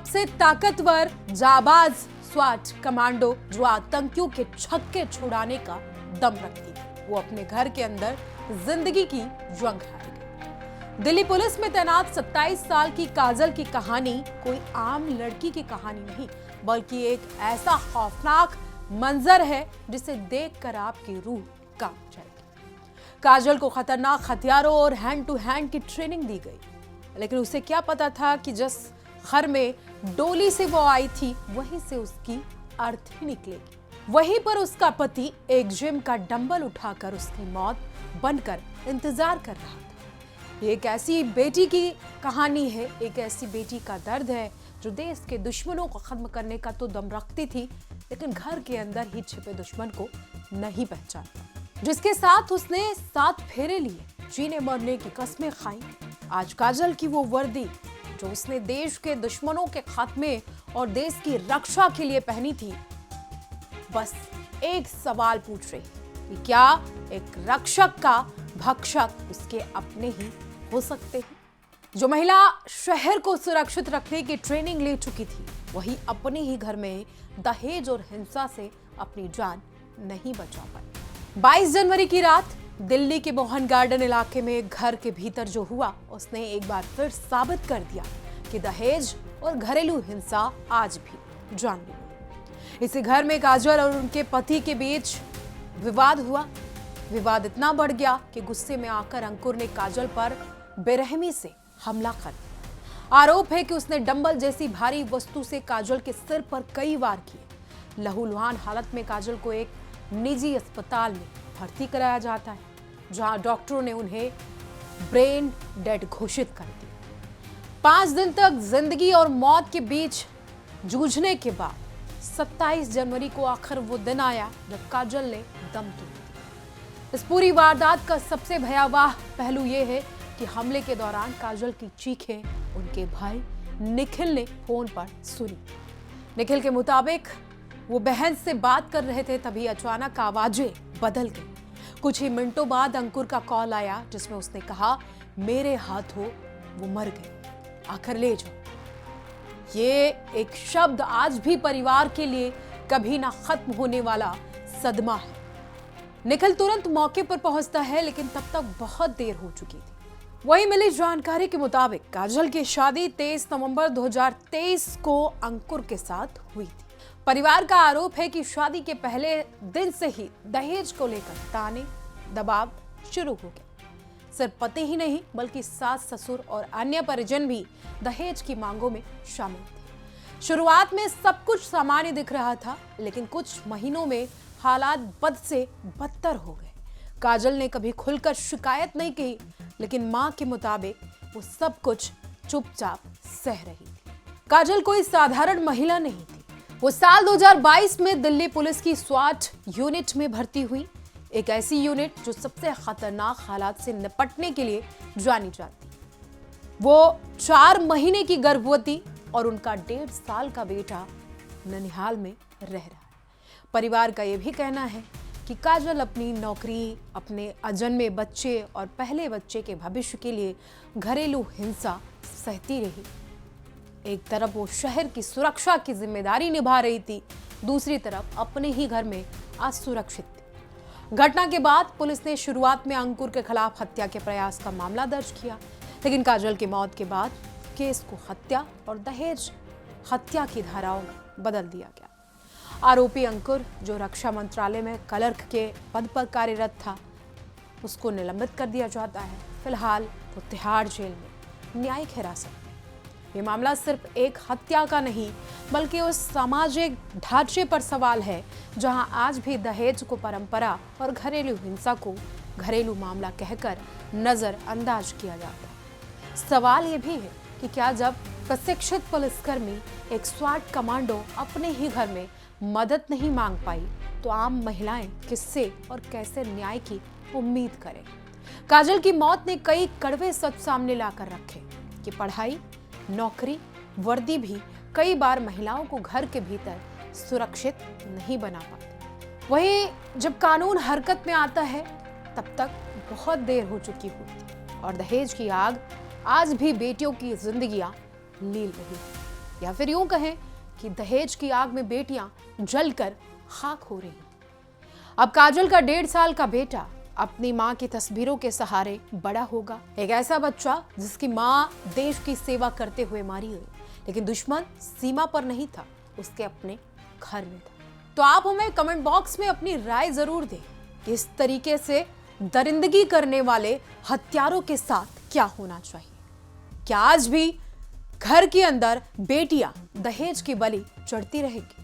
सबसे ताकतवर जाबाज स्वाट कमांडो जो आतंकियों के छक्के छुड़ाने का दम रखती थी, वो अपने घर के अंदर जिंदगी की जंग हार गई। दिल्ली पुलिस में तैनात 27 साल की काजल की कहानी कोई आम लड़की की कहानी नहीं, बल्कि एक ऐसा खौफनाक मंजर है जिसे देखकर आपकी रूह कांप जाएगी। काजल को खतरनाक हथियारों और हैंड टू हैंड की ट्रेनिंग दी गई, लेकिन उसे क्या पता था कि जिस घर में डोली से वो आई थी वहीं से उसकी अर्थी निकलेगी। वहीं पर उसका पति एक जिम का डंबल उठाकर उसकी मौत बनकर इंतजार कर रहा था। ये एक ऐसी बेटी की कहानी है, एक ऐसी बेटी का दर्द है जो देश के दुश्मनों को खत्म करने का तो दम रखती थी, लेकिन घर के अंदर ही छिपे दुश्मन को नहीं पहचानता, जिसके साथ उसने 7 फेरे लिए, जीने मरने की कस्में खाई। आज काजल की वो वर्दी जो उसने देश के दुश्मनों के खात्मे और देश की रक्षा के लिए पहनी थी, बस एक सवाल पूछ रही कि क्या एक रक्षक का भक्षक उसके अपने ही हो सकते हैं? जो महिला शहर को सुरक्षित रखने की ट्रेनिंग ले चुकी थी, वही अपने ही घर में दहेज और हिंसा से अपनी जान नहीं बचा पाई। 22 जनवरी की रात दिल्ली के मोहन गार्डन इलाके में घर के भीतर जो हुआ, उसने एक बार फिर साबित कर दिया कि दहेज और घरेलू हिंसा आज भी जानलेवा है। इसी घर में काजल और उनके पति के बीच विवाद हुआ। विवाद इतना बढ़ गया कि गुस्से में आकर अंकुर ने काजल पर बेरहमी से हमला कर दिया। आरोप है कि उसने डंबल जैसी भारी वस्तु से काजल के सिर पर कई वार किए। लहूलुहान हालत में काजल को एक निजी अस्पताल में भर्ती कराया जाता है, जहां डॉक्टरों ने उन्हें ब्रेन डेड घोषित कर दिया। 5 दिन तक जिंदगी और मौत के बीच जूझने के बाद 27 जनवरी को आखिर वो दिन आया जब काजल ने दम तोड़ दिया। इस पूरी वारदात का सबसे भयावह पहलू यह है कि हमले के दौरान काजल की चीखें उनके भाई निखिल ने फोन पर सुनी। निखिल के मुताबिक वो बहन से बात कर रहे थे, तभी अचानक आवाजें बदल गई। कुछ ही मिनटों बाद अंकुर का कॉल आया, जिसमें उसने कहा, मेरे हाथों वो मर गए, आकर ले जाओ। ये एक शब्द आज भी परिवार के लिए कभी ना खत्म होने वाला सदमा है। निखिल तुरंत मौके पर पहुंचता है, लेकिन तब तक बहुत देर हो चुकी थी। वही मिली जानकारी के मुताबिक काजल की शादी 23 नवंबर 2023 को अंकुर के साथ हुई थी। परिवार का आरोप है कि शादी के पहले दिन से ही दहेज को लेकर ताने दबाव शुरू हो गया। सिर्फ पति ही नहीं, बल्कि सास, ससुर और अन्य परिजन भी दहेज की मांगों में शामिल थे। शुरुआत में सब कुछ सामान्य दिख रहा था, लेकिन कुछ महीनों में हालात बद से बदतर हो गए। काजल ने कभी खुलकर शिकायत नहीं की, लेकिन मां के मुताबिक वो सब कुछ चुपचाप सह रही थी। काजल कोई साधारण महिला नहीं थी। वो साल 2022 में दिल्ली पुलिस की स्वाट यूनिट में भर्ती हुई, एक ऐसी यूनिट जो सबसे खतरनाक हालात से निपटने के लिए जानी जाती। वो 4 महीने की गर्भवती और उनका 1.5 साल का बेटा ननिहाल में रह रहा है। परिवार का यह भी कहना है कि काजल अपनी नौकरी, अपने अजन्मे बच्चे और पहले बच्चे के भविष्य के लिए घरेलू हिंसा सहती रही। एक तरफ वो शहर की सुरक्षा की जिम्मेदारी निभा रही थी, दूसरी तरफ अपने ही घर में असुरक्षित थी। घटना के बाद पुलिस ने शुरुआत में अंकुर के खिलाफ हत्या के प्रयास का मामला दर्ज किया, लेकिन काजल की मौत के बाद केस को हत्या और दहेज हत्या की धाराओं में बदल दिया गया। आरोपी अंकुर, जो रक्षा मंत्रालय में क्लर्क के पद पर कार्यरत था, उसको निलंबित कर दिया जाता है। फिलहाल वो तिहाड़ जेल में न्यायिक हिरासत में। ये मामला सिर्फ एक हत्या का नहीं, बल्कि उस सामाजिक ढांचे पर सवाल है जहां आज भी दहेज को परंपरा और घरेलू हिंसा को घरेलू मामला कहकर नजरअंदाज किया जाता है। सवाल ये भी है कि क्या जब प्रशिक्षित पुलिसकर्मी, एक स्वाट कमांडो अपने ही घर में मदद नहीं मांग पाई, तो आम महिलाएं किससे और कैसे न्याय की उम्मीद करें? काजल की मौत ने कई कड़वे सच सामने लाकर रखे कि पढ़ाई, नौकरी, वर्दी भी कई बार महिलाओं को घर के भीतर सुरक्षित नहीं बना पाते। वहीं जब कानून हरकत में आता है, तब तक बहुत देर हो चुकी होती और दहेज की आग आज भी बेटियों की जिंदगियां लील रही है। या फिर यूं कहें कि दहेज की आग में बेटियां जलकर खाक हो रही हैं। अब काजल का 1.5 साल का बेटा अपनी मां की तस्वीरों के सहारे बड़ा होगा। एक ऐसा बच्चा जिसकी मां देश की सेवा करते हुए मारी गई, लेकिन दुश्मन सीमा पर नहीं था, उसके अपने घर में था। तो आप हमें कमेंट बॉक्स में अपनी राय जरूर दें कि इस तरीके से दरिंदगी करने वाले हत्यारों के साथ क्या होना चाहिए। क्या आज भी घर के अंदर बेटियां दहेज की बलि चढ़ती रहेगी?